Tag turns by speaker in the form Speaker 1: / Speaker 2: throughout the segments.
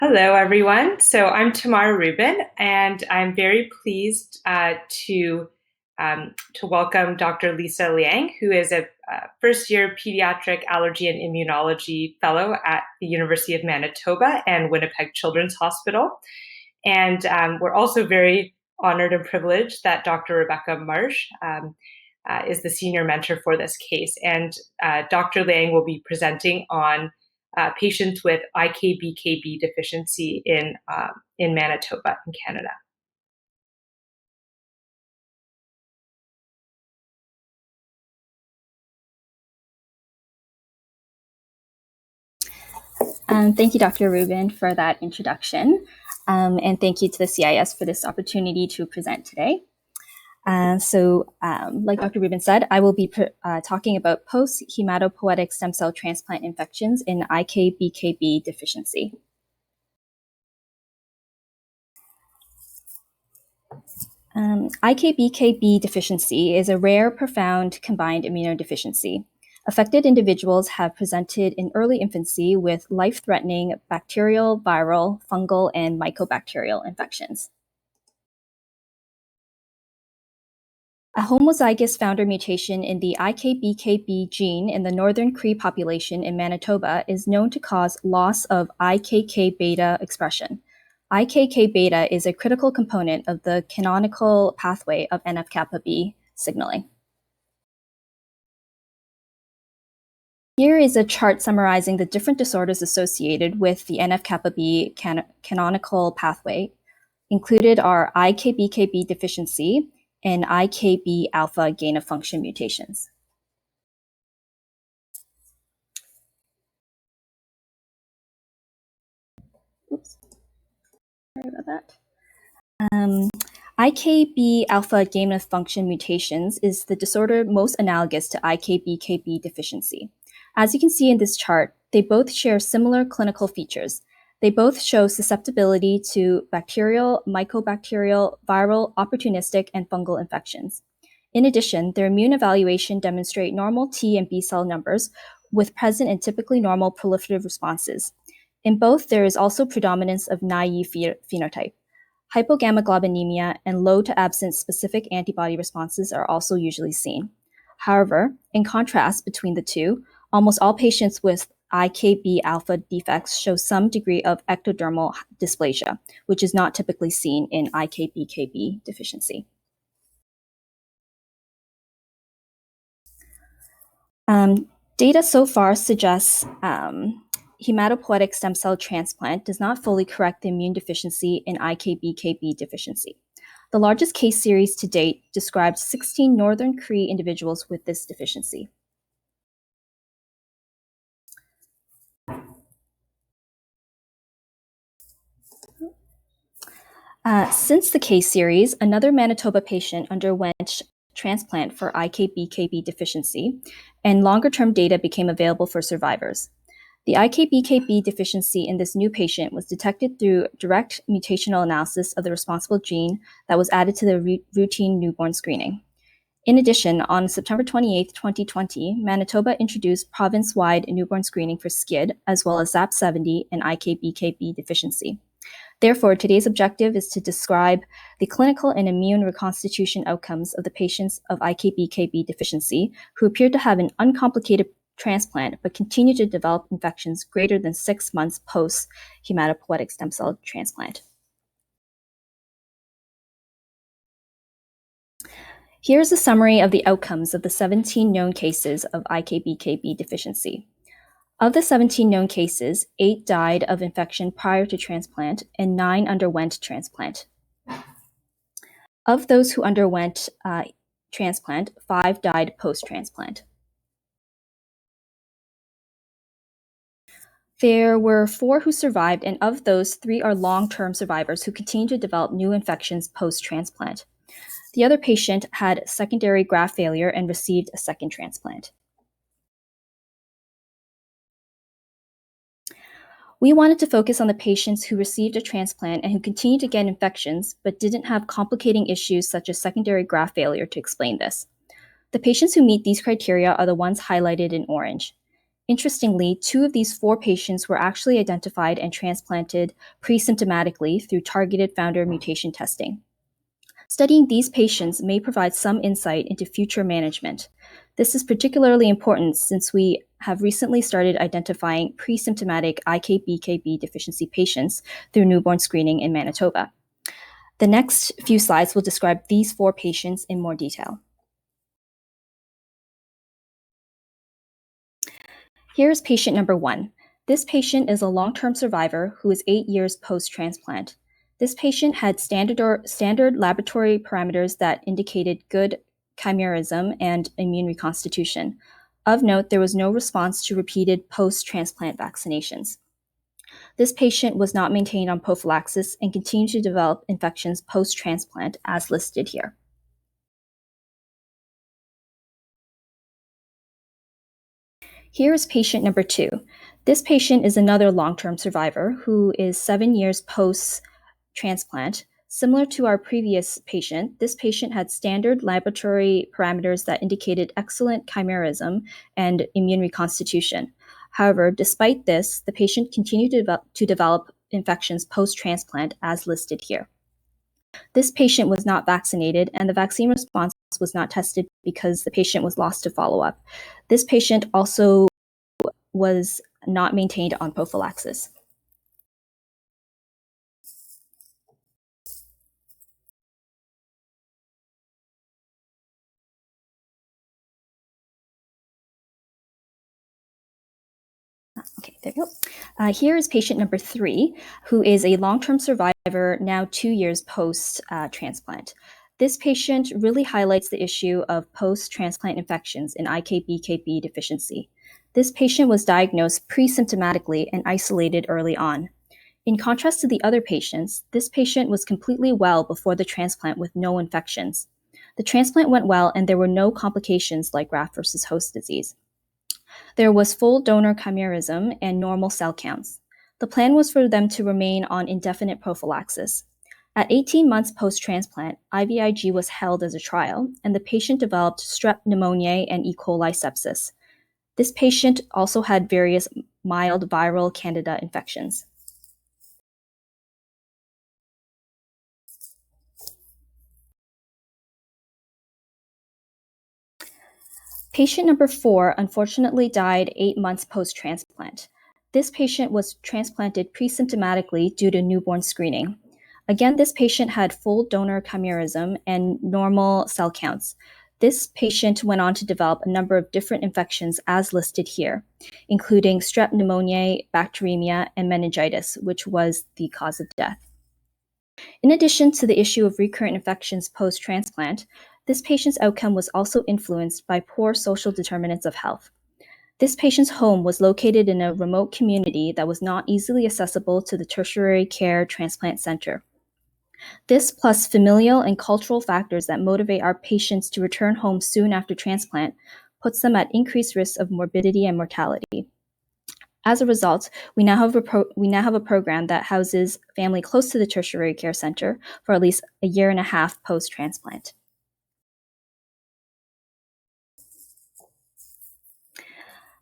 Speaker 1: Hello, everyone. So I'm Tamara Rubin, and I'm very pleased to welcome Dr. Lisa Liang, who is a first-year pediatric allergy and immunology fellow at the University of Manitoba and Winnipeg Children's Hospital. And we're also very honored and privileged that Dr. Rebecca Marsh is the senior mentor for this case. And Dr. Liang will be presenting on patients with IKBKB deficiency in Manitoba, in Canada.
Speaker 2: Thank you, Dr. Rubin, for that introduction. And thank you to the CIS for this opportunity to present today. Like Dr. Rubin said, I will be talking about post-hematopoietic stem cell transplant infections in IKBKB deficiency. IKBKB deficiency is a rare, profound, combined immunodeficiency. Affected individuals have presented in early infancy with life-threatening bacterial, viral, fungal, and mycobacterial infections. A homozygous founder mutation in the IKBKB gene in the northern Cree population in Manitoba is known to cause loss of IKK beta expression. IKK beta is a critical component of the canonical pathway of NF-kappa B signaling. Here is a chart summarizing the different disorders associated with the NF-kappa B canonical pathway. Included are IKBKB deficiency and IKB alpha gain-of-function mutations. Oops, sorry about that. IKB alpha gain-of-function mutations is the disorder most analogous to IKBKB deficiency. As you can see in this chart, they both share similar clinical features. They both show susceptibility to bacterial, mycobacterial, viral, opportunistic, and fungal infections. In addition, their immune evaluation demonstrate normal T and B cell numbers with present and typically normal proliferative responses. In both, there is also predominance of naive phenotype. Hypogammaglobulinemia and low to absent specific antibody responses are also usually seen. However, in contrast between the two, almost all patients with IKB alpha defects show some degree of ectodermal dysplasia, which is not typically seen in IKBKB deficiency. Data so far suggests hematopoietic stem cell transplant does not fully correct the immune deficiency in IKBKB deficiency. The largest case series to date describes 16 Northern Cree individuals with this deficiency. Since the case series, another Manitoba patient underwent transplant for IKBKB deficiency, and longer-term data became available for survivors. The IKBKB deficiency in this new patient was detected through direct mutational analysis of the responsible gene that was added to the routine newborn screening. In addition, on September 28, 2020, Manitoba introduced province-wide newborn screening for SCID, as well as ZAP70 and IKBKB deficiency. Therefore, today's objective is to describe the clinical and immune reconstitution outcomes of the patients of IKBKB deficiency who appear to have an uncomplicated transplant but continue to develop infections greater than 6 months post-hematopoietic stem cell transplant. Here's a summary of the outcomes of the 17 known cases of IKBKB deficiency. Of the 17 known cases, 8 died of infection prior to transplant and 9 underwent transplant. Of those who underwent transplant, 5 died post-transplant. There were 4 who survived, and of those, 3 are long-term survivors who continue to develop new infections post-transplant. The other patient had secondary graft failure and received a second transplant. We wanted to focus on the patients who received a transplant and who continued to get infections but didn't have complicating issues such as secondary graft failure to explain this. The patients who meet these criteria are the ones highlighted in orange. Interestingly, 2 of these 4 patients were actually identified and transplanted pre-symptomatically through targeted founder mutation testing. Studying these patients may provide some insight into future management. This is particularly important since we have recently started identifying pre-symptomatic IKBKB deficiency patients through newborn screening in Manitoba. The next few slides will describe these 4 patients in more detail. Here's patient number 1. This patient is a long-term survivor who is 8 years post-transplant. This patient had standard laboratory parameters that indicated good chimerism and immune reconstitution. Of note, there was no response to repeated post-transplant vaccinations. This patient was not maintained on prophylaxis and continued to develop infections post-transplant as listed here. Here is patient number 2. This patient is another long-term survivor who is 7 years post-transplant. Similar to our previous patient, this patient had standard laboratory parameters that indicated excellent chimerism and immune reconstitution. However, despite this, the patient continued to develop infections post-transplant as listed here. This patient was not vaccinated, and the vaccine response was not tested because the patient was lost to follow-up. This patient also was not maintained on prophylaxis. Okay, there you go. Here is patient number 3, who is a long-term survivor, now 2 years post-transplant. This patient really highlights the issue of post-transplant infections in IKBKB deficiency. This patient was diagnosed pre-symptomatically and isolated early on. In contrast to the other patients, this patient was completely well before the transplant with no infections. The transplant went well and there were no complications like graft versus host disease. There was full donor chimerism and normal cell counts. The plan was for them to remain on indefinite prophylaxis. At 18 months post-transplant, IVIG was held as a trial, and the patient developed strep pneumoniae and E. coli sepsis. This patient also had various mild viral candida infections. Patient number 4 unfortunately died 8 months post-transplant. This patient was transplanted pre-symptomatically due to newborn screening. Again, this patient had full donor chimerism and normal cell counts. This patient went on to develop a number of different infections as listed here, including strep pneumoniae, bacteremia, and meningitis, which was the cause of death. In addition to the issue of recurrent infections post-transplant, this patient's outcome was also influenced by poor social determinants of health. This patient's home was located in a remote community that was not easily accessible to the tertiary care transplant center. This, plus familial and cultural factors that motivate our patients to return home soon after transplant, puts them at increased risk of morbidity and mortality. As a result, we now have a program that houses family close to the tertiary care center for at least a year and a half post-transplant.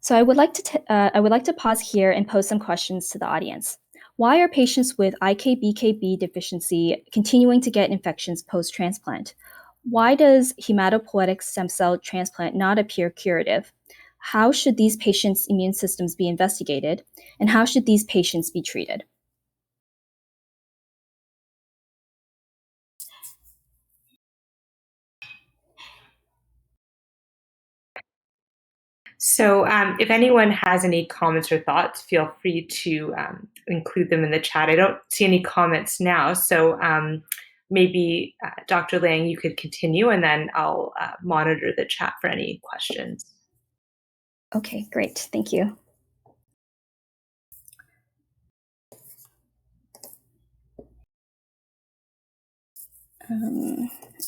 Speaker 2: So I would like to pause here and pose some questions to the audience. Why are patients with IKBKB deficiency continuing to get infections post-transplant? Why does hematopoietic stem cell transplant not appear curative? How should these patients' immune systems be investigated? And how should these patients be treated?
Speaker 1: So if anyone has any comments or thoughts, feel free to include them in the chat. I don't see any comments now, so maybe Dr. Liang, you could continue, and then I'll monitor the chat for any questions.
Speaker 2: Okay, great. Thank you.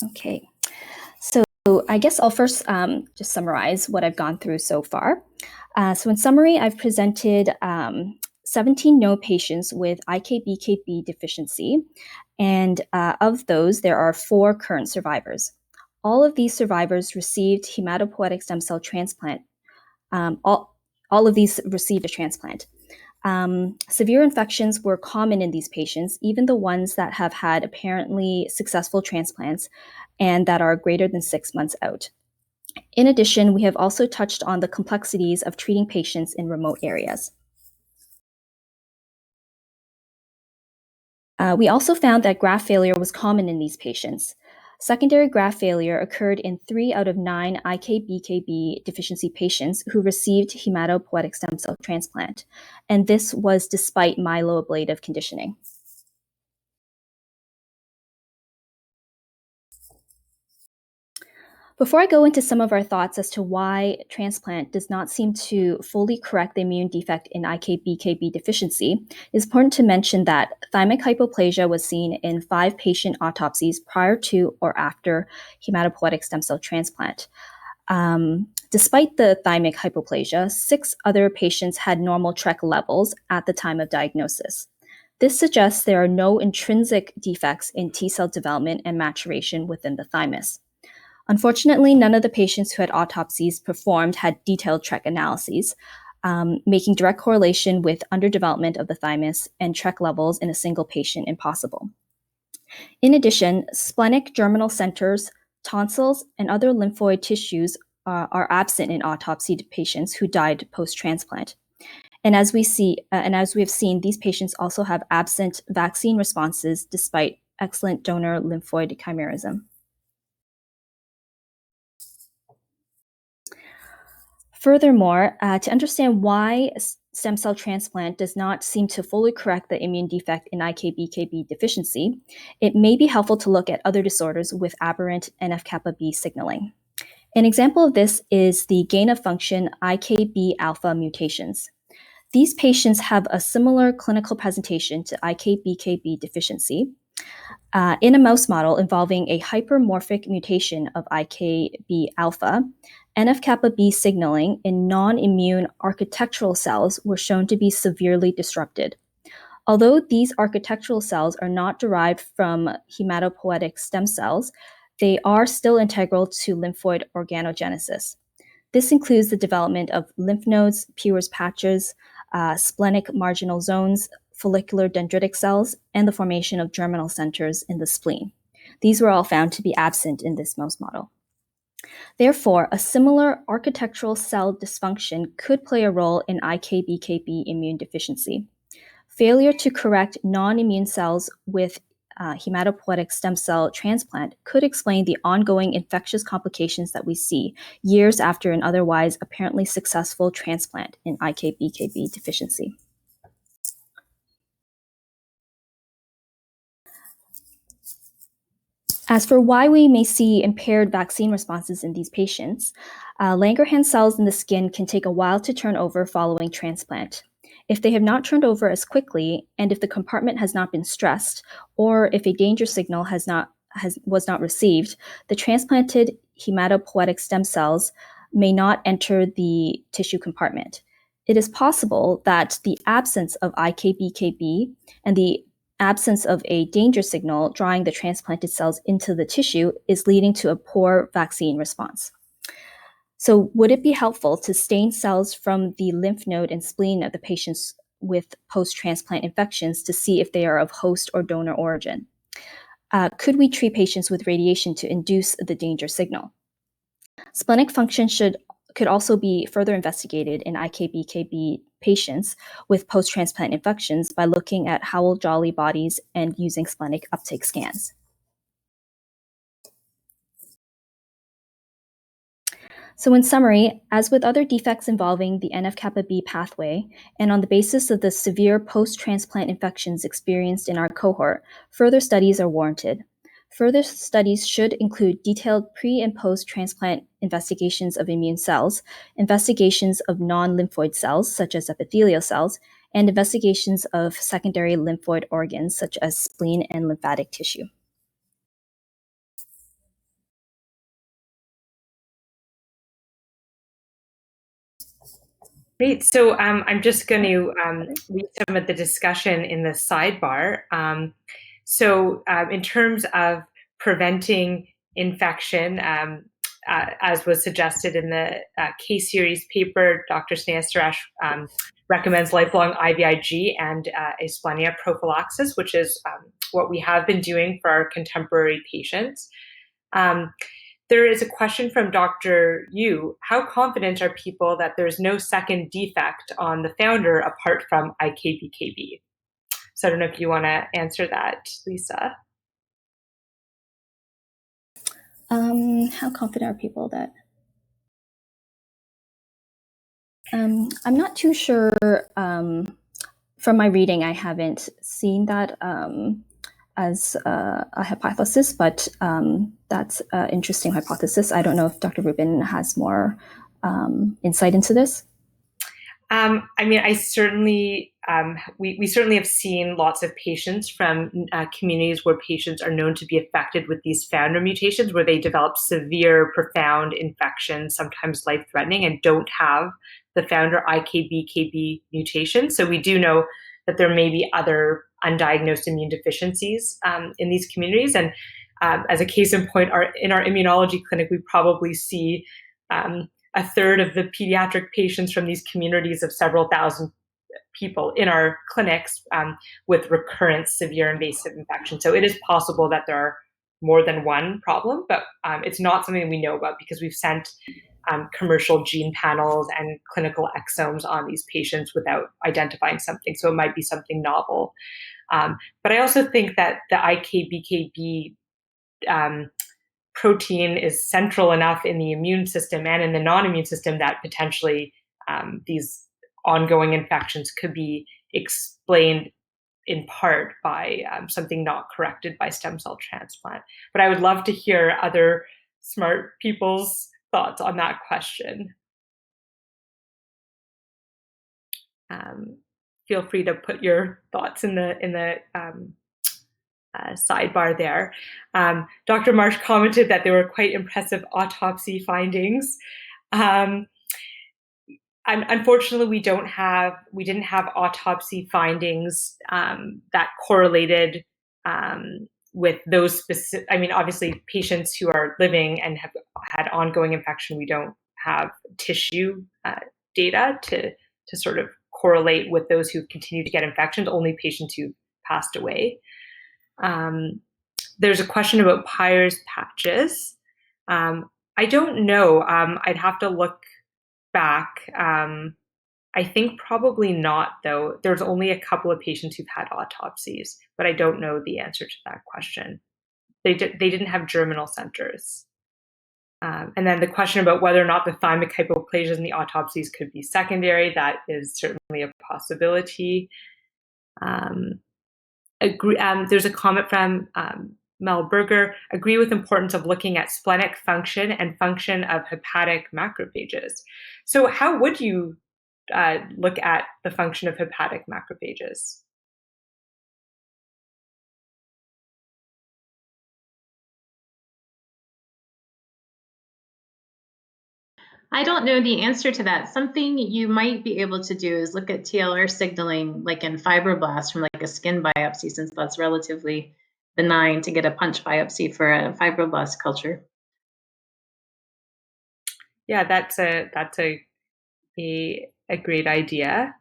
Speaker 2: Okay, so I guess I'll first just summarize what I've gone through so far. So in summary, I've presented 17 known patients with IKBKB deficiency, and of those, there are 4 current survivors. All of these survivors received hematopoietic stem cell transplant. all of these received a transplant. Severe infections were common in these patients, even the ones that have had apparently successful transplants and that are greater than 6 months out. In addition, we have also touched on the complexities of treating patients in remote areas. We also found that graft failure was common in these patients. Secondary graft failure occurred in 3 out of 9 IKBKB deficiency patients who received hematopoietic stem cell transplant, and this was despite myeloablative conditioning. Before I go into some of our thoughts as to why transplant does not seem to fully correct the immune defect in IKBKB deficiency, it's important to mention that thymic hypoplasia was seen in 5 patient autopsies prior to or after hematopoietic stem cell transplant. Despite the thymic hypoplasia, 6 other patients had normal TREC levels at the time of diagnosis. This suggests there are no intrinsic defects in T cell development and maturation within the thymus. Unfortunately, none of the patients who had autopsies performed had detailed TREC analyses, making direct correlation with underdevelopment of the thymus and TREC levels in a single patient impossible. In addition, splenic germinal centers, tonsils, and other lymphoid tissues are absent in autopsied patients who died post-transplant. And as we have seen, these patients also have absent vaccine responses despite excellent donor lymphoid chimerism. Furthermore, to understand why stem cell transplant does not seem to fully correct the immune defect in IKBKB deficiency, it may be helpful to look at other disorders with aberrant NF-kappa B signaling. An example of this is the gain-of-function IKB alpha mutations. These patients have a similar clinical presentation to IKBKB deficiency. In a mouse model involving a hypermorphic mutation of IKB alpha, NF-kappa B signaling in non-immune architectural cells were shown to be severely disrupted. Although these architectural cells are not derived from hematopoietic stem cells, they are still integral to lymphoid organogenesis. This includes the development of lymph nodes, Pewer's patches, splenic marginal zones, follicular dendritic cells, and the formation of germinal centers in the spleen. These were all found to be absent in this mouse model. Therefore, a similar architectural cell dysfunction could play a role in IKBKB immune deficiency. Failure to correct non-immune cells with hematopoietic stem cell transplant could explain the ongoing infectious complications that we see years after an otherwise apparently successful transplant in IKBKB deficiency. As for why we may see impaired vaccine responses in these patients, Langerhans cells in the skin can take a while to turn over following transplant. If they have not turned over as quickly, and if the compartment has not been stressed, or if a danger signal was not received, the transplanted hematopoietic stem cells may not enter the tissue compartment. It is possible that the absence of IKBKB and the absence of a danger signal drawing the transplanted cells into the tissue is leading to a poor vaccine response. So would it be helpful to stain cells from the lymph node and spleen of the patients with post-transplant infections to see if they are of host or donor origin? Could we treat patients with radiation to induce the danger signal? Splenic function could also be further investigated in IKBKB patients with post-transplant infections by looking at Howell-Jolly bodies and using splenic uptake scans. So in summary, as with other defects involving the NF-kappa B pathway, and on the basis of the severe post-transplant infections experienced in our cohort, further studies are warranted. Further studies should include detailed pre- and post-transplant investigations of immune cells, investigations of non-lymphoid cells, such as epithelial cells, and investigations of secondary lymphoid organs, such as spleen and lymphatic tissue.
Speaker 1: Great. So I'm just going to read some of the discussion in the sidebar. So in terms of preventing infection, as was suggested in the case series paper, Dr. Sneha Suresh recommends lifelong IVIG and asplenia prophylaxis, which is what we have been doing for our contemporary patients. There is a question from Dr. Yu. How confident are people that there's no second defect on the founder apart from IKBKB? So I don't know if you want to answer that, Lisa.
Speaker 2: How confident are people that? I'm not too sure. From my reading, I haven't seen that as a hypothesis, but that's an interesting hypothesis. I don't know if Dr. Rubin has more insight into this.
Speaker 1: I mean, I certainly, we certainly have seen lots of patients from communities where patients are known to be affected with these founder mutations, where they develop severe, profound infections, sometimes life-threatening, and don't have the founder IKBKB mutation. So we do know that there may be other undiagnosed immune deficiencies in these communities. And as a case in point, in our immunology clinic, we probably see a third of the pediatric patients from these communities of several thousand people in our clinics with recurrent severe invasive infection. So it is possible that there are more than one problem, but it's not something we know about because we've sent commercial gene panels and clinical exomes on these patients without identifying something. So it might be something novel. But I also think that the IKBKB protein is central enough in the immune system and in the non-immune system that potentially these ongoing infections could be explained in part by something not corrected by stem cell transplant. But I would love to hear other smart people's thoughts on that question. Feel free to put your thoughts in the sidebar there. Dr. Marsh commented that there were quite impressive autopsy findings. Unfortunately, we didn't have autopsy findings that correlated with those specific. I mean, obviously, patients who are living and have had ongoing infection, we don't have tissue data to sort of correlate with those who continue to get infections. Only patients who passed away. There's a question about Peyer's patches. I don't know. I'd have to look back. I think probably not, though. There's only a couple of patients who've had autopsies, but I don't know the answer to that question. They didn't have germinal centers. And then the question about whether or not the thymic hypoplasias in the autopsies could be secondary, that is certainly a possibility. There's a comment from Mel Berger, agree with importance of looking at splenic function and function of hepatic macrophages. So how would you look at the function of hepatic macrophages?
Speaker 3: I don't know the answer to that. Something you might be able to do is look at TLR signaling like in fibroblasts from like a skin biopsy, since that's relatively benign to get a punch biopsy for a fibroblast culture.
Speaker 1: Yeah, that's a great idea.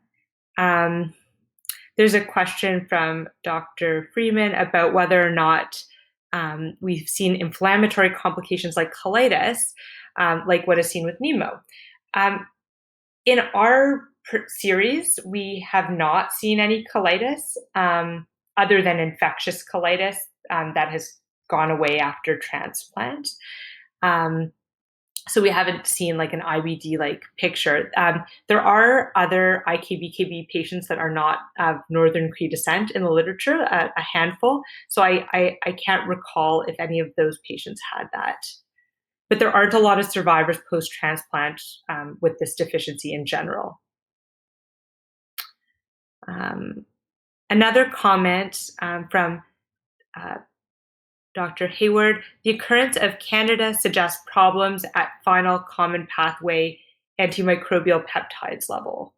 Speaker 1: There's a question from Dr. Freeman about whether or not we've seen inflammatory complications like colitis, like what is seen with Nemo. In our series, we have not seen any colitis other than infectious colitis that has gone away after transplant. So we haven't seen like an IBD-like picture. There are other IKBKB patients that are not of Northern Cree descent in the literature, a handful. So I can't recall if any of those patients had that. But there aren't a lot of survivors post-transplant with this deficiency in general. Another comment from Dr. Hayward, the occurrence of Candida suggests problems at final common pathway antimicrobial peptides level.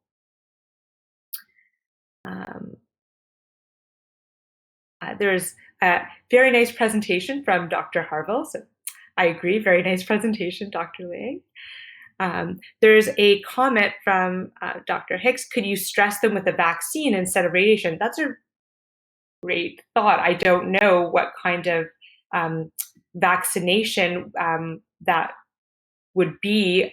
Speaker 1: There's a very nice presentation from Dr. Harville. So I agree. Very nice presentation, Dr. Liang. There's a comment from Dr. Hicks. Could you stress them with a vaccine instead of radiation? That's a great thought. I don't know what kind of vaccination that would be.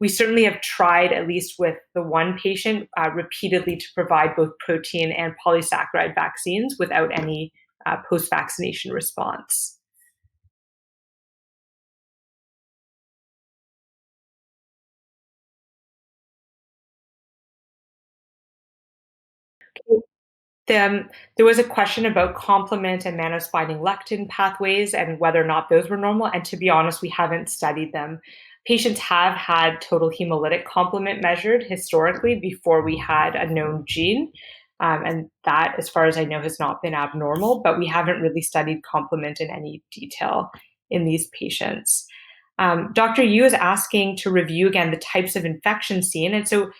Speaker 1: We certainly have tried, at least with the one patient, repeatedly to provide both protein and polysaccharide vaccines without any post-vaccination response. There was a question about complement and mannose-binding lectin pathways and whether or not those were normal. And to be honest, we haven't studied them. Patients have had total hemolytic complement measured historically before we had a known gene. And that, as far as I know, has not been abnormal, but we haven't really studied complement in any detail in these patients. Dr. Yu is asking to review again the types of infection seen. And so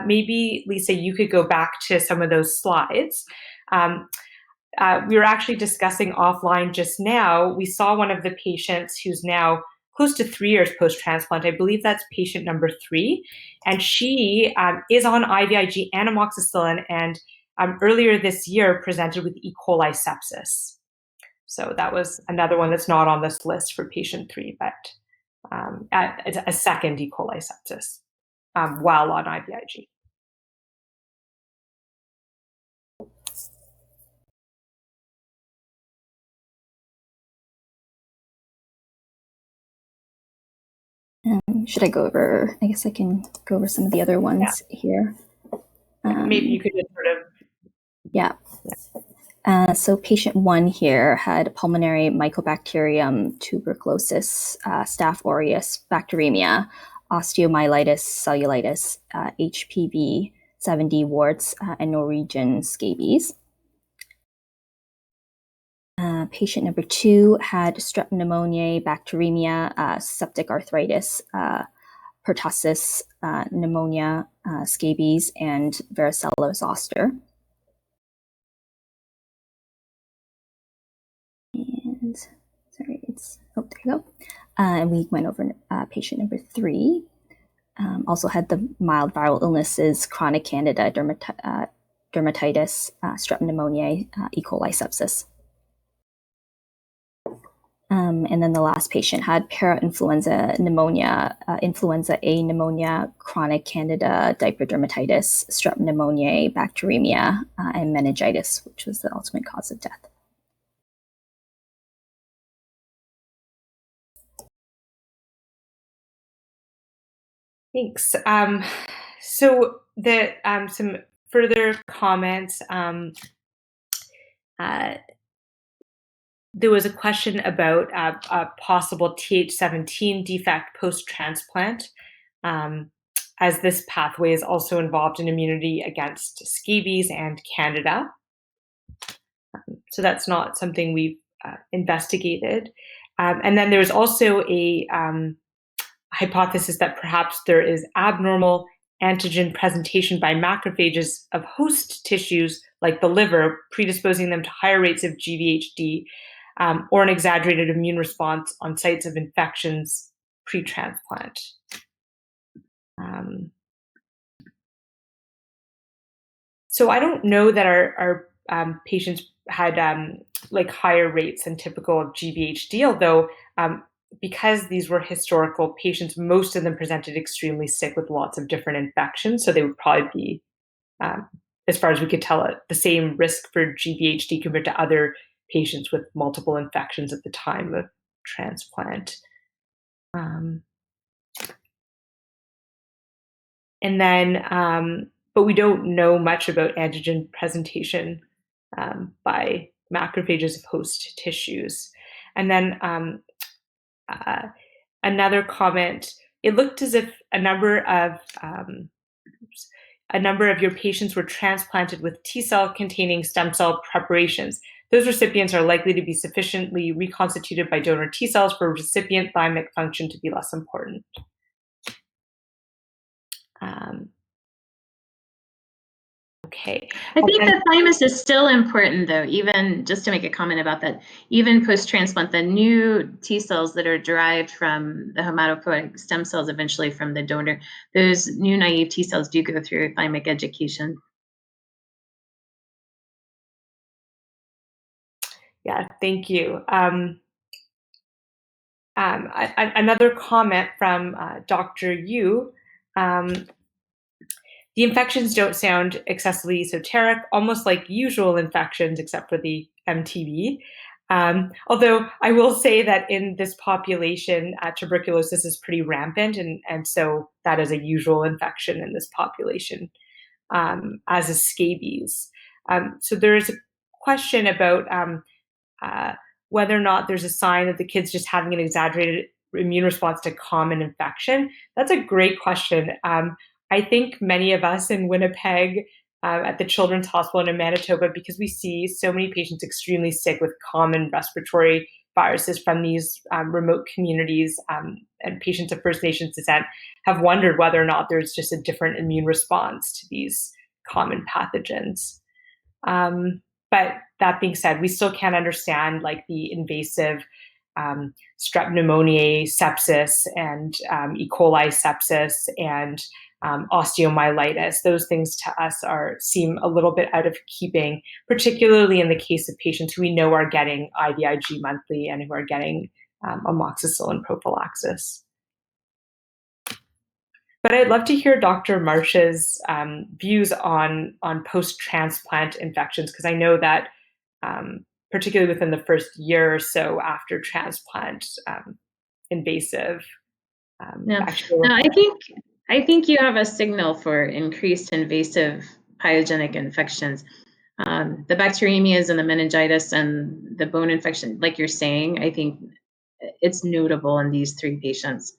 Speaker 1: maybe, Lisa, you could go back to some of those slides. We were actually discussing offline just now. We saw one of the patients who's now close to 3 years post-transplant. I believe that's patient number 3. And she is on IVIG and amoxicillin, and earlier this year presented with E. coli sepsis. So that was another one that's not on this list for patient 3, but a second E. coli sepsis while on IVIG.
Speaker 2: Should I go over, I guess I can go over some of the other ones here.
Speaker 1: Maybe you could just sort of.
Speaker 2: Yeah. So patient 1 here had pulmonary Mycobacterium tuberculosis, Staph aureus, bacteremia, osteomyelitis, cellulitis, HPV, 7D warts, and Norwegian scabies. Patient number 2 had strep pneumoniae, bacteremia, septic arthritis, pertussis, pneumonia, scabies, and varicella zoster. And sorry, there you go. And we went over patient number 3. Also had the mild viral illnesses, chronic candida, dermatitis, strep pneumoniae, E. coli sepsis. And then the last patient had parainfluenza pneumonia, influenza A pneumonia, chronic candida, diaper dermatitis, strep pneumoniae, bacteremia, and meningitis, which was the ultimate cause of death.
Speaker 1: Thanks. So some further comments. There was a question about a possible Th17 defect post-transplant, as this pathway is also involved in immunity against scabies and Candida. So that's not something we've investigated. And then there's also a hypothesis that perhaps there is abnormal antigen presentation by macrophages of host tissues like the liver, predisposing them to higher rates of GVHD, or an exaggerated immune response on sites of infections pre-transplant. So I don't know that our patients had like higher rates than typical of GVHD, although because these were historical patients, most of them presented extremely sick with lots of different infections. So they would probably be, as far as we could tell, the same risk for GVHD compared to other patients with multiple infections at the time of transplant. And then, but we don't know much about antigen presentation by macrophages of host tissues. And then another comment, it looked as if a number of your patients were transplanted with T-cell containing stem cell preparations. Those recipients are likely to be sufficiently reconstituted by donor T-cells for recipient thymic function to be less important. Okay.
Speaker 3: I think the thymus is still important, though, even just to make a comment about that, even post-transplant, the new T cells that are derived from the hematopoietic stem cells, eventually from the donor, those new naive T cells do go through thymic education.
Speaker 1: Yeah, thank you. Another comment from Dr. Yu. The infections don't sound excessively esoteric, almost like usual infections, except for the MTB. Although I will say that in this population, tuberculosis is pretty rampant, and so that is a usual infection in this population, as is scabies. So there is a question about whether or not there's a sign that the kid's just having an exaggerated immune response to common infection. That's a great question. I think many of us in Winnipeg at the Children's Hospital in Manitoba, because we see so many patients extremely sick with common respiratory viruses from these remote communities and patients of First Nations descent, have wondered whether or not there's just a different immune response to these common pathogens. But that being said, we still can't understand like the invasive strep pneumoniae sepsis and E. coli sepsis and osteomyelitis. Those things to us seem a little bit out of keeping, particularly in the case of patients who we know are getting IVIG monthly and who are getting amoxicillin prophylaxis. But I'd love to hear Dr. Marsh's views on post-transplant infections, because I know that particularly within the first year or so after transplant, invasive.
Speaker 3: No, I think you have a signal for increased invasive pyogenic infections. The bacteremias and the meningitis and the bone infection, like you're saying, I think it's notable in these 3 patients.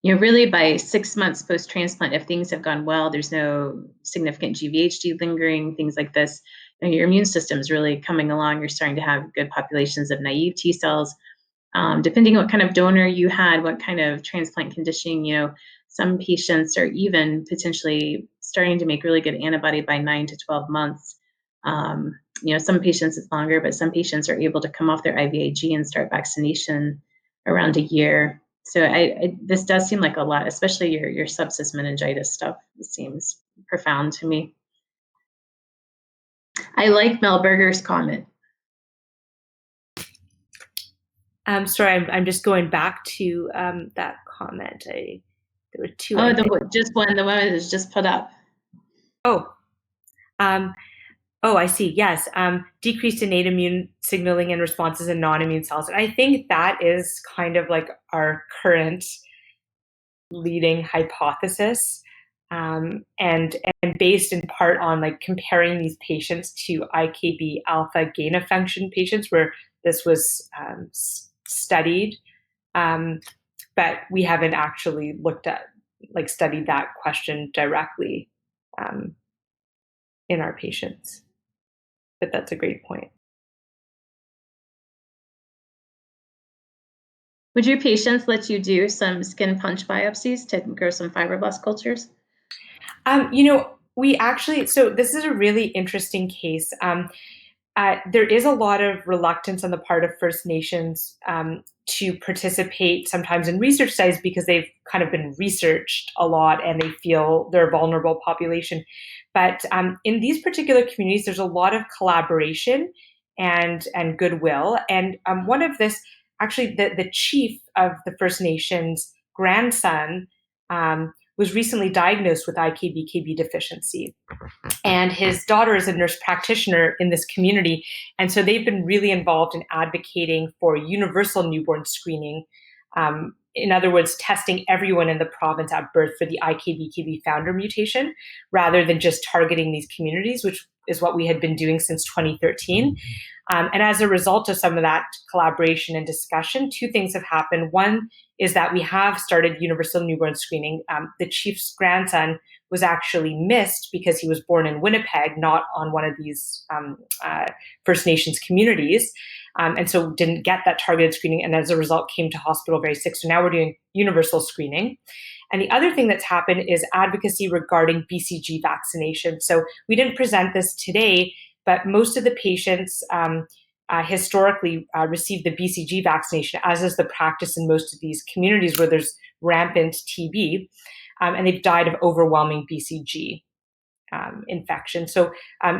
Speaker 3: Really by 6 months post-transplant, if things have gone well, there's no significant GVHD lingering, things like this, your immune system is really coming along. You're starting to have good populations of naive T cells. Depending on what kind of donor you had, what kind of transplant conditioning, some patients are even potentially starting to make really good antibody by 9 to 12 months. Some patients it's longer, but some patients are able to come off their IVIG and start vaccination around a year. So this does seem like a lot, especially your sepsis meningitis stuff. It seems profound to me. I like Mel Berger's comment.
Speaker 1: Sorry, I'm just going back to that comment. There were 2.
Speaker 3: Oh, the one that was just put up.
Speaker 1: I see. Yes, decreased innate immune signaling and responses in non-immune cells, and I think that is kind of like our current leading hypothesis, and based in part on like comparing these patients to IKB alpha gain of function patients where this was studied, but we haven't actually studied that question directly in our patients. But that's a great point.
Speaker 3: Would your patients let you do some skin punch biopsies to grow some fibroblast cultures?
Speaker 1: We actually, so this is a really interesting case. There is a lot of reluctance on the part of First Nations to participate sometimes in research studies because they've kind of been researched a lot and they feel they're a vulnerable population. But in these particular communities, there's a lot of collaboration and goodwill. And one of this, actually, the chief of the First Nations grandson was recently diagnosed with IKBKB deficiency. And his daughter is a nurse practitioner in this community. And so they've been really involved in advocating for universal newborn screening. In other words, testing everyone in the province at birth for the IKBKB founder mutation, rather than just targeting these communities, which is what we had been doing since 2013. And as a result of some of that collaboration and discussion, 2 things have happened. One is that we have started universal newborn screening. The chief's grandson was actually missed because he was born in Winnipeg, not on one of these First Nations communities. And so didn't get that targeted screening, and as a result came to hospital very sick. So now we're doing universal screening. And the other thing that's happened is advocacy regarding BCG vaccination. So we didn't present this today, but most of the patients historically received the BCG vaccination, as is the practice in most of these communities where there's rampant TB, and they've died of overwhelming BCG infection. So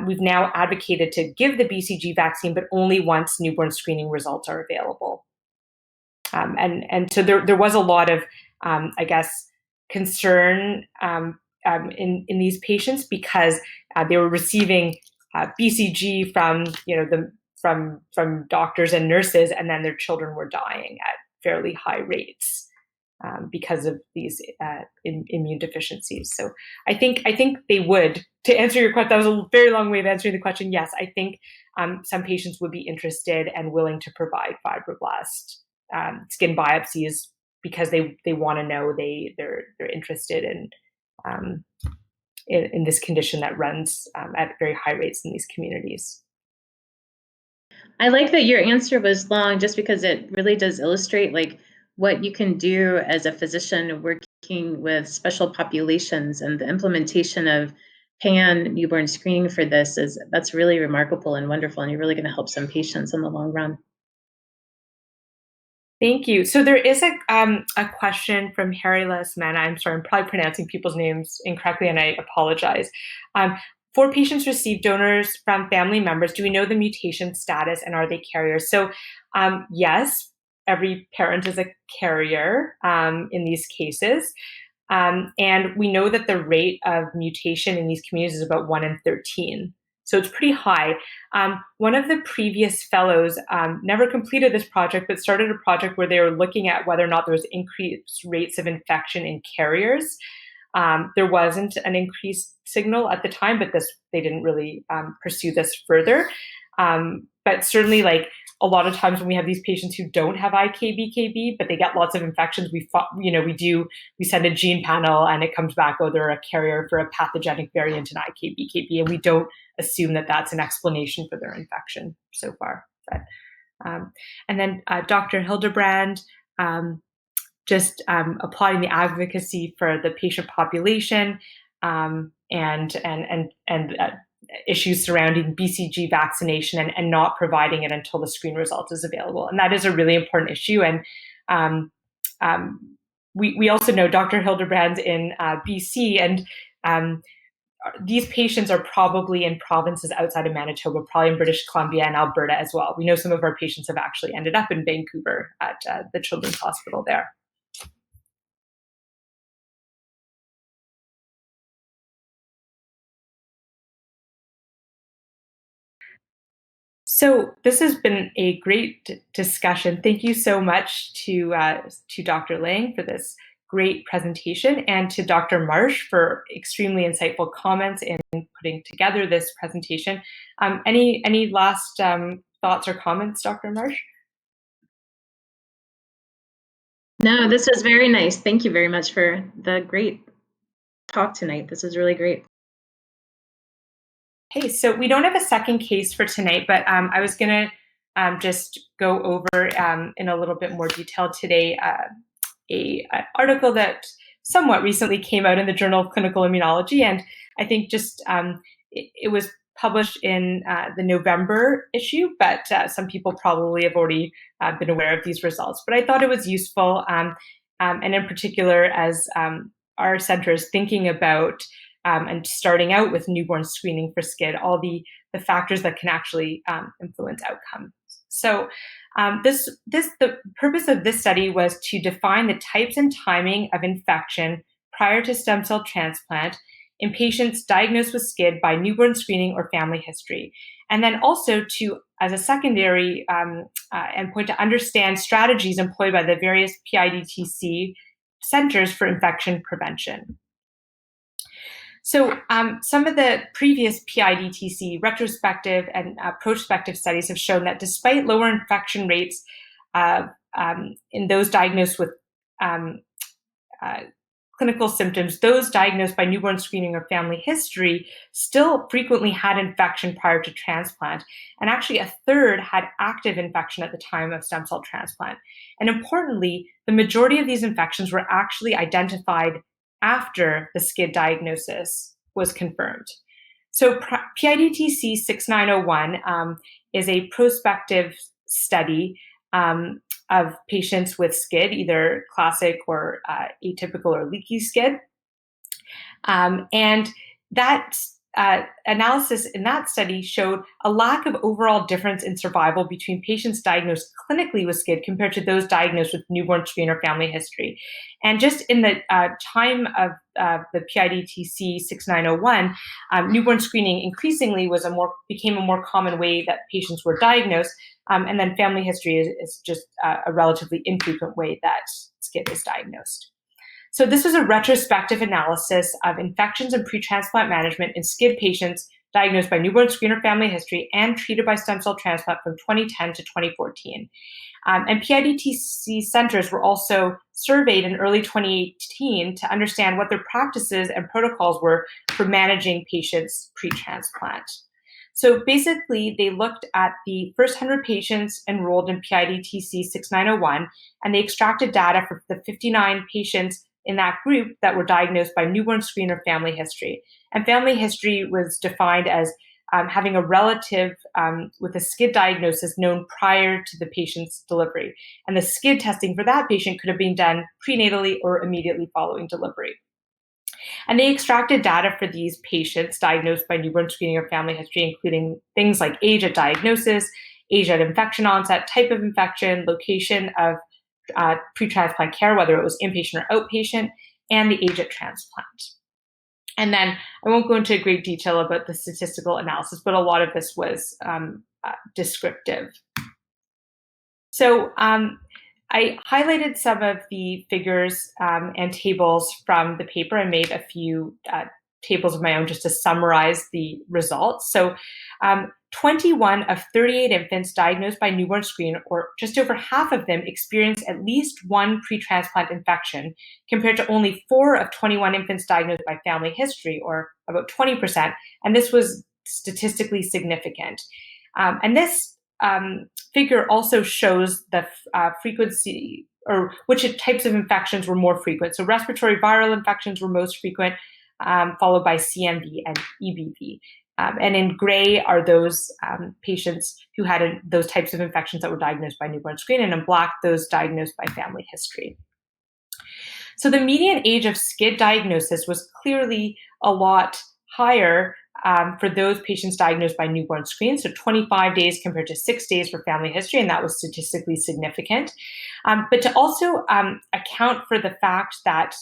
Speaker 1: we've now advocated to give the BCG vaccine, but only once newborn screening results are available. And so there was a lot of, I guess, concern in these patients because they were receiving BCG from from doctors and nurses, and then their children were dying at fairly high rates because of these immune deficiencies. So I think they would. To answer your question, that was a very long way of answering the question. Yes, I think some patients would be interested and willing to provide fibroblast skin biopsies because they want to know they're interested in this condition that runs at very high rates in these communities.
Speaker 3: I like that your answer was long, just because it really does illustrate like what you can do as a physician working with special populations, and the implementation of pan newborn screening for that's really remarkable and wonderful, and you're really going to help some patients in the long run.
Speaker 1: Thank you. So there is a question from Harry Lesman. I'm sorry, I'm probably pronouncing people's names incorrectly, and I apologize. 4 patients received donors from family members. Do we know the mutation status, and are they carriers? So yes, every parent is a carrier in these cases. And we know that the rate of mutation in these communities is about 1 in 13. So it's pretty high. One of the previous fellows never completed this project, but started a project where they were looking at whether or not there was increased rates of infection in carriers. There wasn't an increased signal at the time, but they didn't really pursue this further. But certainly, like a lot of times when we have these patients who don't have IKBKB, but they get lots of infections, we send a gene panel and it comes back, oh, they're a carrier for a pathogenic variant in IKBKB, and we don't assume that that's an explanation for their infection so far. But, and then Dr. Hildebrand, just applauding the advocacy for the patient population and issues surrounding BCG vaccination and not providing it until the screen result is available. And that is a really important issue. And we also know Dr. Hildebrand's in BC, and these patients are probably in provinces outside of Manitoba, probably in British Columbia and Alberta as well. We know some of our patients have actually ended up in Vancouver at the Children's Hospital there. So this has been a great discussion. Thank you so much to Dr. Liang for this great presentation, and to Dr. Marsh for extremely insightful comments in putting together this presentation. Any last thoughts or comments, Dr. Marsh?
Speaker 3: No, this was very nice. Thank you very much for the great talk tonight. This was really great.
Speaker 1: Okay, so we don't have a second case for tonight, but I was going to just go over in a little bit more detail today an article that somewhat recently came out in the Journal of Clinical Immunology, and I think just it was published in the November issue, but some people probably have already been aware of these results. But I thought it was useful, and in particular, as our center is thinking about and starting out with newborn screening for SCID, all the factors that can actually influence outcome. So the purpose of this study was to define the types and timing of infection prior to stem cell transplant in patients diagnosed with SCID by newborn screening or family history. And then also to, as a secondary endpoint, to understand strategies employed by the various PIDTC centers for infection prevention. So some of the previous PIDTC retrospective and prospective studies have shown that despite lower infection rates in those diagnosed with clinical symptoms, those diagnosed by newborn screening or family history still frequently had infection prior to transplant. And actually, a third had active infection at the time of stem cell transplant. And importantly, the majority of these infections were actually identified after the SCID diagnosis was confirmed. So PIDTC 6901 is a prospective study of patients with SCID, either classic or atypical or leaky SCID. And that analysis in that study showed a lack of overall difference in survival between patients diagnosed clinically with SCID compared to those diagnosed with newborn screen or family history. And just in the time of the PIDTC 6901, newborn screening increasingly became a more common way that patients were diagnosed, and then family history is just a relatively infrequent way that SCID is diagnosed. So this was a retrospective analysis of infections and pre-transplant management in SCID patients diagnosed by newborn screen or family history and treated by stem cell transplant from 2010 to 2014. And PIDTC centers were also surveyed in early 2018 to understand what their practices and protocols were for managing patients pre-transplant. So basically, they looked at the first 100 patients enrolled in PIDTC 6901, and they extracted data for the 59 patients in that group that were diagnosed by newborn screen or family history. And family history was defined as having a relative with a SCID diagnosis known prior to the patient's delivery. And the SCID testing for that patient could have been done prenatally or immediately following delivery. And they extracted data for these patients diagnosed by newborn screening or family history, including things like age at diagnosis, age at infection onset, type of infection, location of pre-transplant care, whether it was inpatient or outpatient, and the age at transplant. And then I won't go into great detail about the statistical analysis, but a lot of this was descriptive. So I highlighted some of the figures and tables from the paper and made a few tables of my own just to summarize the results. So 21 of 38 infants diagnosed by newborn screen, or just over half of them, experienced at least one pre-transplant infection, compared to only 4 of 21 infants diagnosed by family history, or about 20%. And this was statistically significant. And this figure also shows the frequency, or which types of infections were more frequent. So respiratory viral infections were most frequent, followed by CMV and EBV. And in gray are those patients who had those types of infections that were diagnosed by newborn screen, and in black, those diagnosed by family history. So the median age of SCID diagnosis was clearly a lot higher for those patients diagnosed by newborn screen, so 25 days compared to 6 days for family history, and that was statistically significant. But to also account for the fact that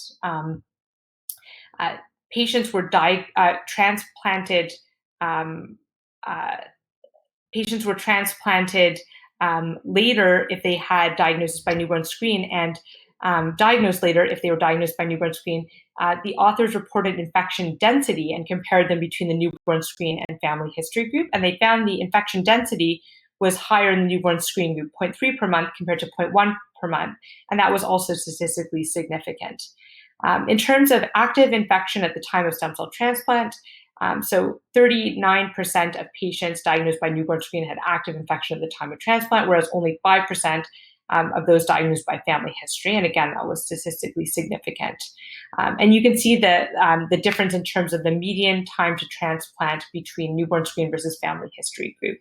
Speaker 1: patients were transplanted later if they had diagnosis by newborn screen, and diagnosed later if they were diagnosed by newborn screen. The authors reported infection density and compared them between the newborn screen and family history group, and they found the infection density was higher in the newborn screen group, 0.3 per month compared to 0.1 per month, and that was also statistically significant. In terms of active infection at the time of stem cell transplant, so 39% of patients diagnosed by newborn screen had active infection at the time of transplant, whereas only 5% of those diagnosed by family history. And again, that was statistically significant. And you can see the difference in terms of the median time to transplant between newborn screen versus family history group.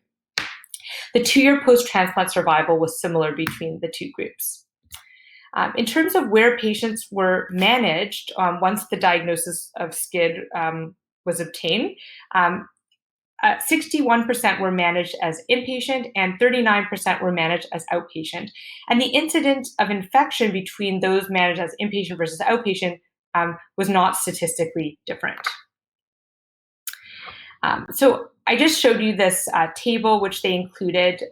Speaker 1: The 2-year post-transplant survival was similar between the two groups. In terms of where patients were managed once the diagnosis of SCID was obtained, 61% were managed as inpatient and 39% were managed as outpatient. And the incidence of infection between those managed as inpatient versus outpatient was not statistically different. So I just showed you this table, which they included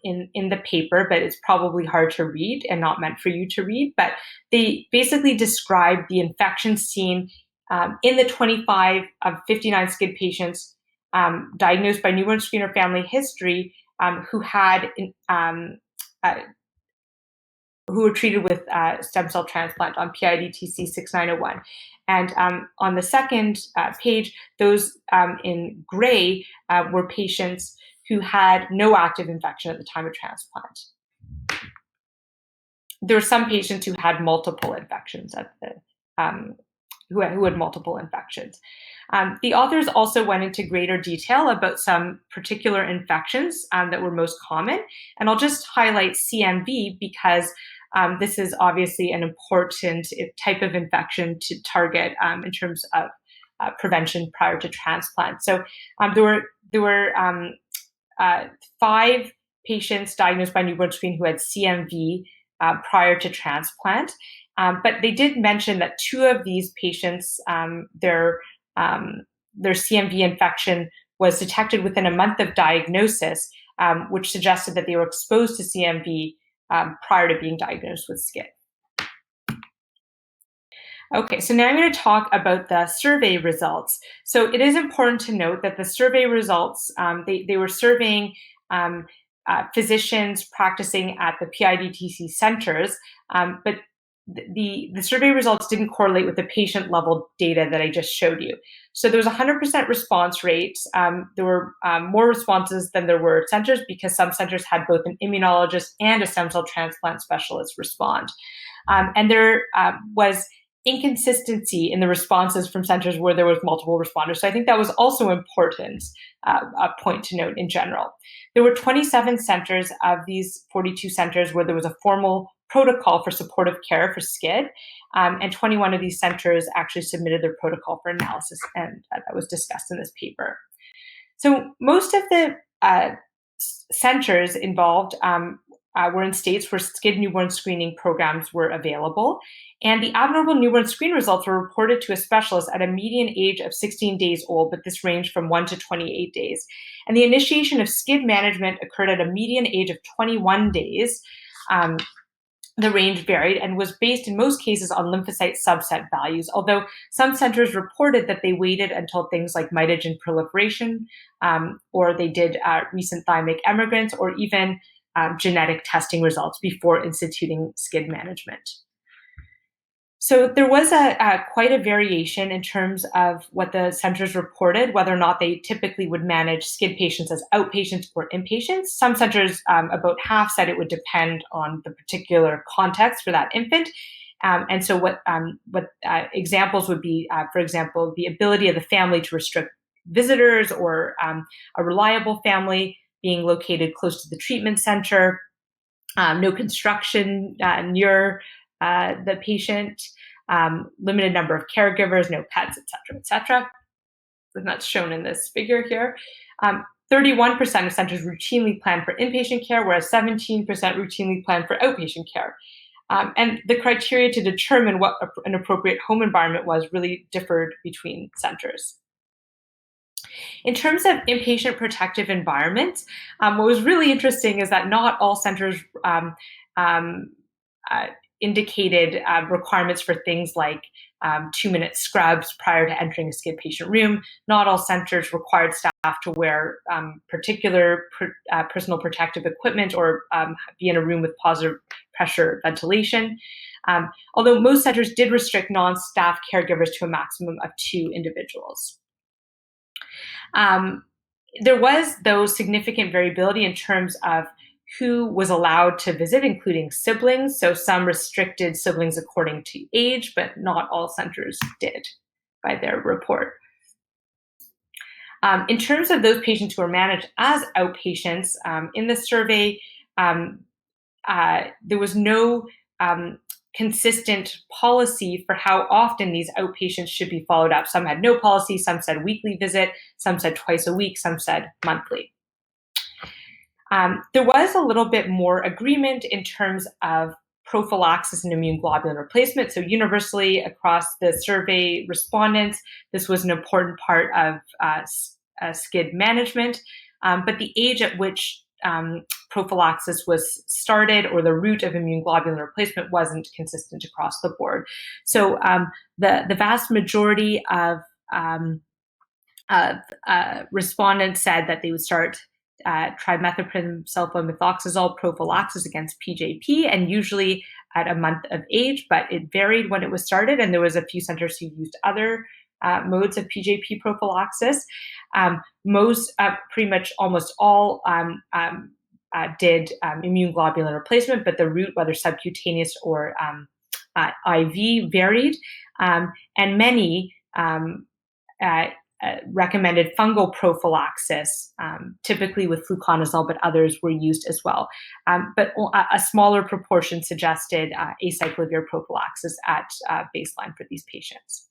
Speaker 1: in the paper, but it's probably hard to read and not meant for you to read. But they basically describe the infection seen in the 25 of 59 SCID patients diagnosed by newborn screen or family history who had who were treated with stem cell transplant on PIDTC 6901. And on the second page, those in gray were patients who had no active infection at the time of transplant. There were some patients who had multiple infections at the who had multiple infections. The authors also went into greater detail about some particular infections that were most common, and I'll just highlight CMV because this is obviously an important type of infection to target in terms of prevention prior to transplant. So there were 5 patients diagnosed by newborn screen who had CMV prior to transplant, but they did mention that 2 of these patients, their CMV infection was detected within a month of diagnosis, which suggested that they were exposed to CMV prior to being diagnosed with SCID. Okay, so now I'm going to talk about the survey results. So it is important to note that the survey results, they were surveying physicians practicing at the PIDTC centers, but the survey results didn't correlate with the patient level data that I just showed you. So there was 100% response rate. There were more responses than there were centers because some centers had both an immunologist and a stem cell transplant specialist respond. And there was inconsistency in the responses from centers where there was multiple responders. So I think that was also important, a point to note in general. There were 27 centers of these 42 centers where there was a formal protocol for supportive care for SCID, and 21 of these centers actually submitted their protocol for analysis, and that was discussed in this paper. So most of the centers involved were in states where SCID newborn screening programs were available, and the abnormal newborn screen results were reported to a specialist at a median age of 16 days old, but this ranged from 1 to 28 days. And the initiation of SCID management occurred at a median age of 21 days. The range varied and was based in most cases on lymphocyte subset values, although some centers reported that they waited until things like mitogen proliferation, or they did recent thymic emigrants, or even genetic testing results before instituting SCID management. So there was quite a variation in terms of what the centers reported, whether or not they typically would manage SCID patients as outpatients or inpatients. Some centers, about half, said it would depend on the particular context for that infant. And so what examples would be, for example, the ability of the family to restrict visitors, or a reliable family being located close to the treatment center, no construction near the patient, limited number of caregivers, no pets, et cetera. And that's shown in this figure here. 31% of centers routinely plan for inpatient care, whereas 17% routinely plan for outpatient care. And the criteria to determine what an appropriate home environment was really differed between centers. In terms of inpatient protective environments, what was really interesting is that not all centers indicated requirements for things like 2-minute scrubs prior to entering a SCID patient room. Not all centers required staff to wear particular personal protective equipment or be in a room with positive pressure ventilation. Although most centers did restrict non-staff caregivers to a maximum of 2 individuals. There was, though, significant variability in terms of who was allowed to visit, including siblings. So some restricted siblings according to age, but not all centers did by their report. In terms of those patients who were managed as outpatients, in the survey, there was no consistent policy for how often these outpatients should be followed up. Some had no policy, some said weekly visit, some said twice a week, some said monthly. There was a little bit more agreement in terms of prophylaxis and immune globulin replacement. So universally across the survey respondents, this was an important part of SCID management, but the age at which prophylaxis was started or the route of immune globulin replacement wasn't consistent across the board. So the vast majority of respondents said that they would start trimethoprim sulfamethoxazole prophylaxis against PJP, and usually at a month of age, but it varied when it was started, and there was a few centers who used other modes of PJP prophylaxis. Pretty much almost all did immune globulin replacement, but the route, whether subcutaneous or IV, varied, and many recommended fungal prophylaxis, typically with fluconazole, but others were used as well. But a smaller proportion suggested acyclovir prophylaxis at baseline for these patients.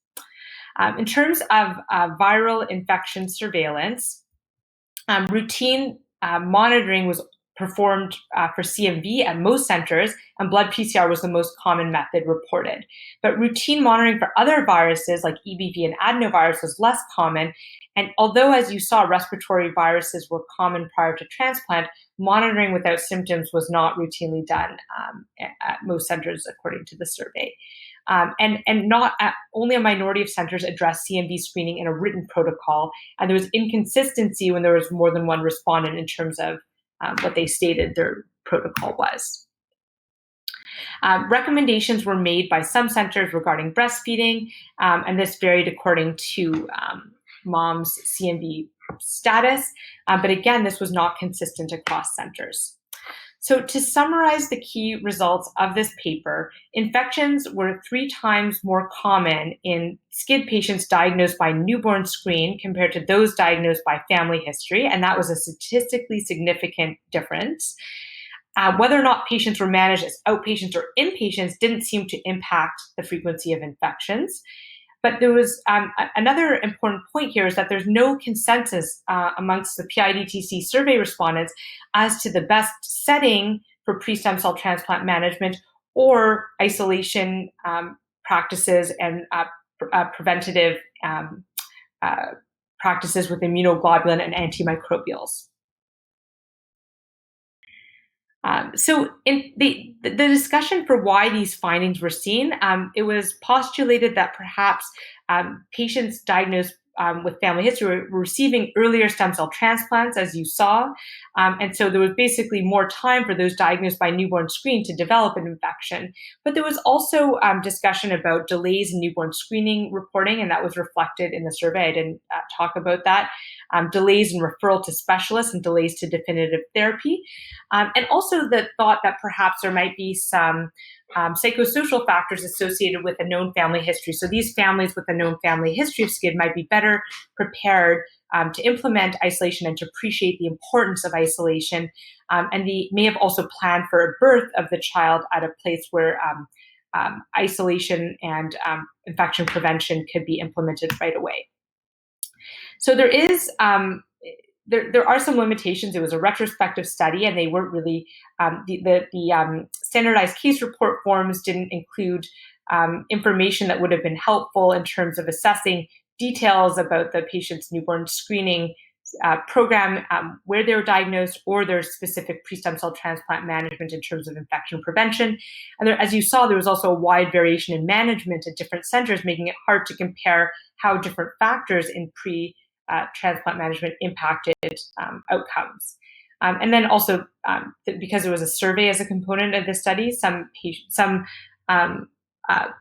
Speaker 1: In terms of viral infection surveillance, routine monitoring was performed for CMV at most centers, and blood PCR was the most common method reported. But routine monitoring for other viruses like EBV and adenovirus was less common. And although, as you saw, respiratory viruses were common prior to transplant, monitoring without symptoms was not routinely done at most centers, according to the survey. And not only a minority of centers addressed CMV screening in a written protocol, and there was inconsistency when there was more than one respondent in terms of what they stated their protocol was. Recommendations were made by some centers regarding breastfeeding, and this varied according to mom's CMV status, but again, this was not consistent across centers. So to summarize the key results of this paper, infections were 3 times more common in SCID patients diagnosed by newborn screen compared to those diagnosed by family history, and that was a statistically significant difference. Whether or not patients were managed as outpatients or inpatients didn't seem to impact the frequency of infections. But there was another important point here is that there's no consensus amongst the PIDTC survey respondents as to the best setting for pre-stem cell transplant management or isolation practices and preventative practices with immunoglobulin and antimicrobials. So in the discussion for why these findings were seen, it was postulated that perhaps patients diagnosed with family history were receiving earlier stem cell transplants, as you saw. And so there was basically more time for those diagnosed by newborn screen to develop an infection. But there was also discussion about delays in newborn screening reporting, and that was reflected in the survey. I didn't talk about that. Delays in referral to specialists and delays to definitive therapy. And also the thought that perhaps there might be some psychosocial factors associated with a known family history. So these families with a known family history of SCID might be better prepared to implement isolation and to appreciate the importance of isolation. And they may have also planned for a birth of the child at a place where isolation and infection prevention could be implemented right away. So there is there are some limitations. It was a retrospective study, and they weren't really the standardized case report forms didn't include information that would have been helpful in terms of assessing details about the patient's newborn screening program, where they were diagnosed, or their specific pre-stem cell transplant management in terms of infection prevention. And there, as you saw, there was also a wide variation in management at different centers, making it hard to compare how different factors in transplant management impacted outcomes. And then also, because there was a survey as a component of the study, some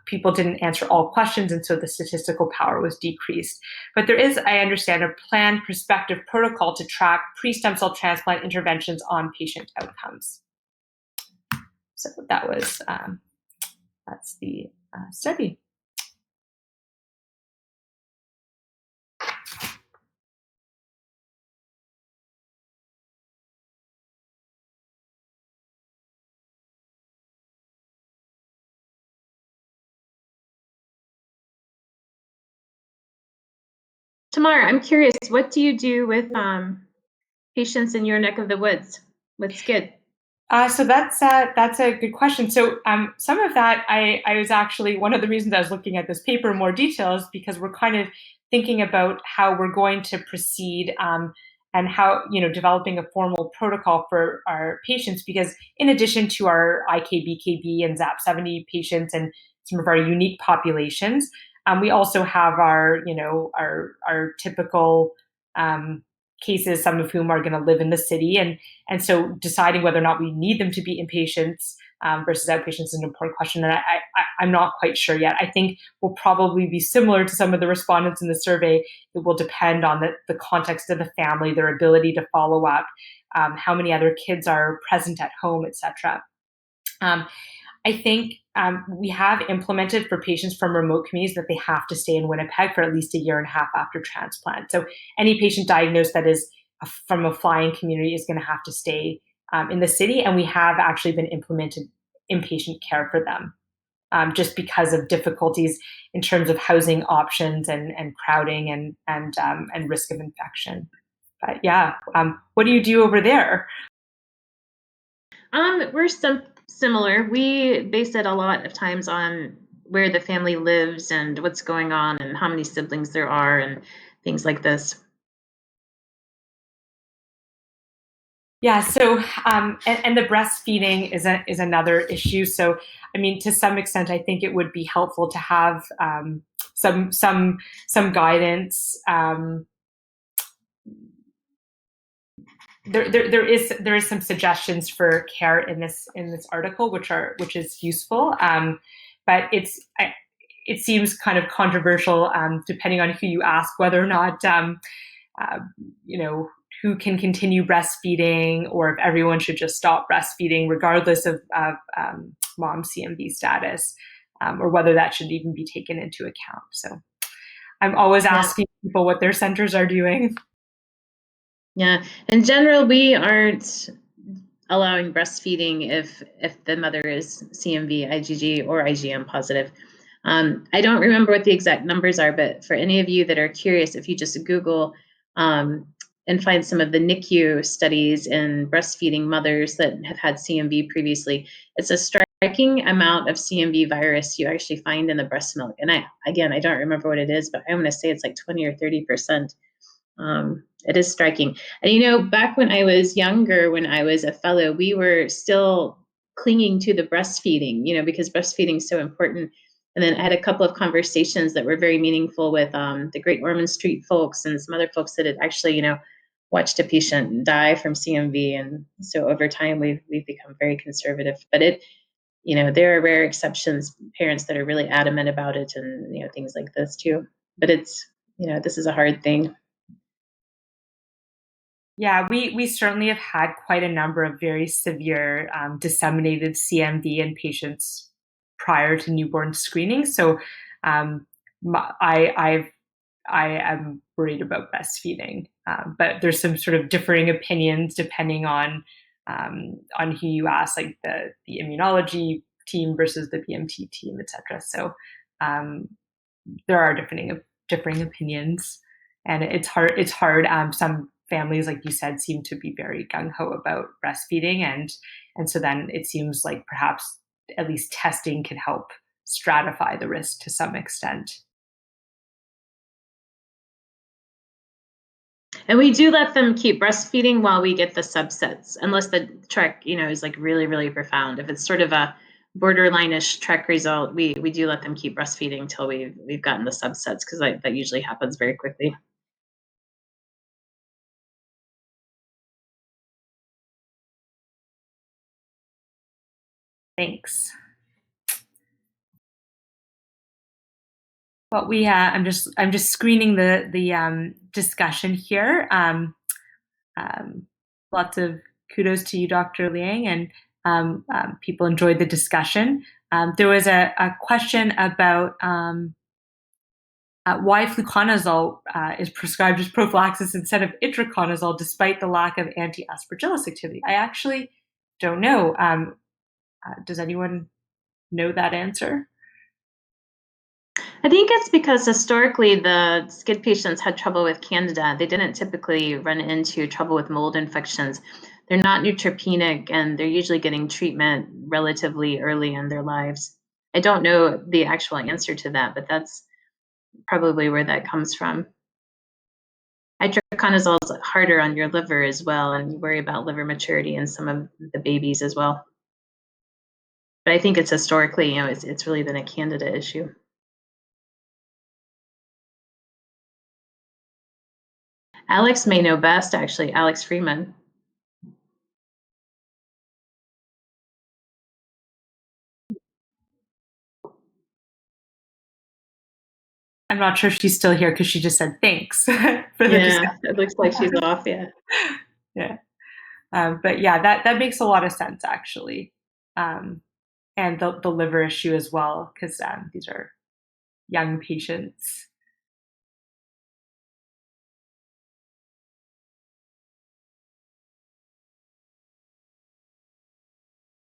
Speaker 1: people didn't answer all questions, and so the statistical power was decreased. But there is, I understand, a planned prospective protocol to track pre-stem cell transplant interventions on patient outcomes. So that was, that's the study.
Speaker 3: Tamara, I'm curious, what do you do with patients in your neck of the woods with SCID?
Speaker 1: So that's a good question. So some of that, I was actually, one of the reasons I was looking at this paper in more detail is because we're kind of thinking about how we're going to proceed and how, developing a formal protocol for our patients, because in addition to our IKBKB and ZAP70 patients and some of our unique populations, we also have our typical cases, some of whom are going to live in the city. And so deciding whether or not we need them to be inpatients versus outpatients is an important question, and I'm not quite sure yet. I think will probably be similar to some of the respondents in the survey. It will depend on the context of the family, their ability to follow up, how many other kids are present at home, etc. I think we have implemented for patients from remote communities that they have to stay in Winnipeg for at least a year and a half after transplant. So any patient diagnosed that is from a flying community is going to have to stay in the city, and we have actually been implemented inpatient care for them, just because of difficulties in terms of housing options and crowding and risk of infection. But yeah, what do you do over there?
Speaker 3: We're similar. We base it a lot of times on where the family lives and what's going on and how many siblings there are and things like this.
Speaker 1: Yeah, so and the breastfeeding is another issue. So, I mean, to some extent, I think it would be helpful to have some guidance. There is some suggestions for care in this article, which is useful, but it seems kind of controversial, depending on who you ask, whether or not who can continue breastfeeding, or if everyone should just stop breastfeeding regardless of mom CMV status, or whether that should even be taken into account. So I'm always asking people what their centers are doing.
Speaker 3: Yeah, in general, we aren't allowing breastfeeding if the mother is CMV, IgG, or IgM positive. I don't remember what the exact numbers are, but for any of you that are curious, if you just Google and find some of the NICU studies in breastfeeding mothers that have had CMV previously, it's a striking amount of CMV virus you actually find in the breast milk. And I don't remember what it is, but I'm going to say it's like 20 or 30%. It is striking. And back when I was younger, when I was a fellow, we were still clinging to the breastfeeding, because breastfeeding is so important. And then I had a couple of conversations that were very meaningful with the Great Ormond Street folks and some other folks that had actually, watched a patient die from CMV. And so over time, we've become very conservative. But there are rare exceptions, parents that are really adamant about it, and things like this too. But it's this is a hard thing.
Speaker 1: Yeah, we certainly have had quite a number of very severe disseminated CMV in patients prior to newborn screening. So I am worried about breastfeeding, but there's some sort of differing opinions depending on who you ask, like the immunology team versus the BMT team, etc. So there are differing opinions, and it's hard. Some families, like you said, seem to be very gung-ho about breastfeeding, and so then it seems like perhaps at least testing could help stratify the risk to some extent.
Speaker 3: And we do let them keep breastfeeding while we get the subsets, unless the TREC, is like really, really profound. If it's sort of a borderline-ish TREC result, we do let them keep breastfeeding until we've gotten the subsets, because that usually happens very quickly.
Speaker 1: Thanks. Well, I'm just screening the discussion here. Lots of kudos to you, Dr. Liang, and people enjoyed the discussion. There was a question about why fluconazole is prescribed as prophylaxis instead of itraconazole, despite the lack of anti-aspergillus activity. I actually don't know. Does anyone know that answer?
Speaker 3: I think it's because historically the SCID patients had trouble with Candida. They didn't typically run into trouble with mold infections. They're not neutropenic, and they're usually getting treatment relatively early in their lives. I don't know the actual answer to that, but that's probably where that comes from. Itraconazole is harder on your liver as well, and you worry about liver maturity in some of the babies as well. But I think it's historically, it's really been a Candida issue. Alex may know best, actually, Alex Freeman.
Speaker 1: I'm not sure if she's still here because she just said thanks for the discussion.
Speaker 3: It looks like she's off, yeah.
Speaker 1: Yeah. But yeah, that makes a lot of sense, actually. And the liver issue as well, because these are young patients.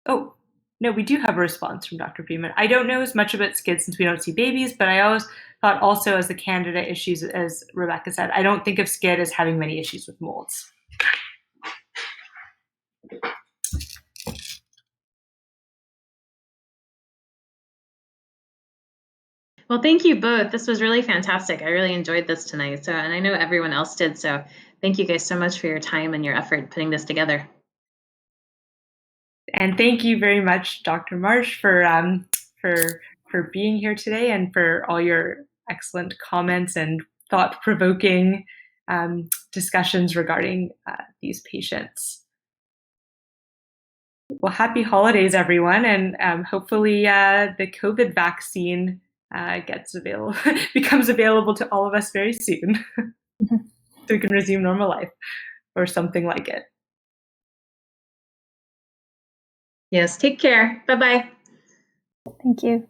Speaker 1: Oh, no, we do have a response from Dr. Freeman. I don't know as much about SCID since we don't see babies, but I always thought also as the candidate issues, as Rebecca said, I don't think of SCID as having many issues with molds.
Speaker 3: Well, thank you both. This was really fantastic. I really enjoyed this tonight. And I know everyone else did. So thank you guys so much for your time and your effort putting this together.
Speaker 1: And thank you very much, Dr. Marsh, for being here today and for all your excellent comments and thought-provoking discussions regarding these patients. Well, happy holidays, everyone, and hopefully the COVID vaccine becomes available to all of us very soon, so we can resume normal life or something like it.
Speaker 3: Yes, take care. Bye-bye.
Speaker 2: Thank you.